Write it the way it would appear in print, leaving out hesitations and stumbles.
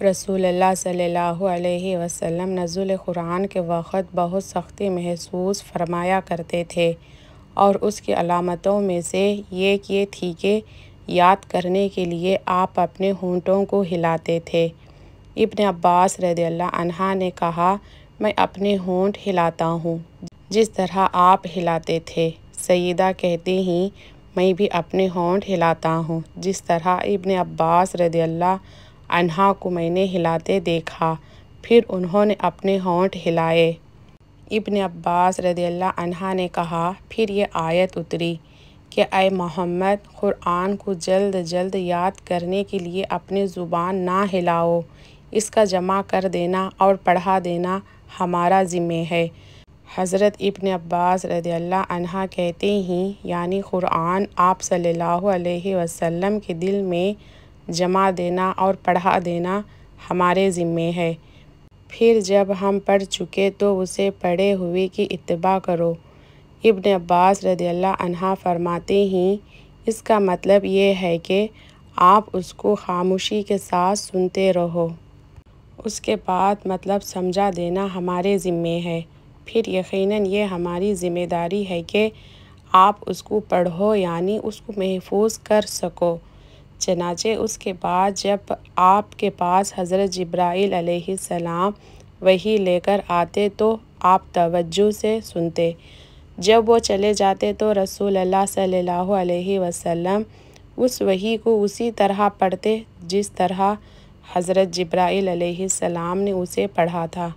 رسول اللہ صلی اللہ علیہ وسلم نزول قرآن کے وقت بہت سختی محسوس فرمایا کرتے تھے، اور اس کی علامتوں میں سے ایک یہ تھی کہ یاد کرنے کے لیے آپ اپنے ہونٹوں کو ہلاتے تھے۔ ابن عباس رضی اللہ عنہ نے کہا، میں اپنے ہونٹ ہلاتا ہوں جس طرح آپ ہلاتے تھے۔ سیدہ کہتی ہیں، میں بھی اپنے ہونٹ ہلاتا ہوں جس طرح ابن عباس رضی اللہ عنہ کو میں نے ہلاتے دیکھا۔ پھر انہوں نے اپنے ہونٹ ہلائے۔ ابن عباس رضی اللہ عنہ نے کہا، پھر یہ آیت اتری کہ اے محمد، قرآن کو جلد جلد یاد کرنے کے لیے اپنی زبان نہ ہلاؤ، اس کا جمع کر دینا اور پڑھا دینا ہمارا ذمہ ہے۔ حضرت ابن عباس رضی اللہ عنہ کہتے ہیں، یعنی قرآن آپ صلی اللہ علیہ وسلم کے دل میں جمع دینا اور پڑھا دینا ہمارے ذمہ ہے۔ پھر جب ہم پڑھ چکے تو اسے پڑھے ہوئے کی اتباع کرو۔ ابن عباس رضی اللہ عنہ فرماتے ہیں، اس کا مطلب یہ ہے کہ آپ اس کو خاموشی کے ساتھ سنتے رہو۔ اس کے بعد مطلب سمجھا دینا ہمارے ذمہ ہے۔ پھر یقیناً یہ ہماری ذمہ داری ہے کہ آپ اس کو پڑھو، یعنی اس کو محفوظ کر سکو۔ چنانچہ اس کے بعد جب آپ کے پاس حضرت جبرائیل علیہ السلام وحی لے کر آتے تو آپ توجہ سے سنتے۔ جب وہ چلے جاتے تو رسول اللہ صلی اللہ علیہ وسلم اس وحی کو اسی طرح پڑھتے جس طرح حضرت جبرائیل علیہ السلام نے اسے پڑھا تھا۔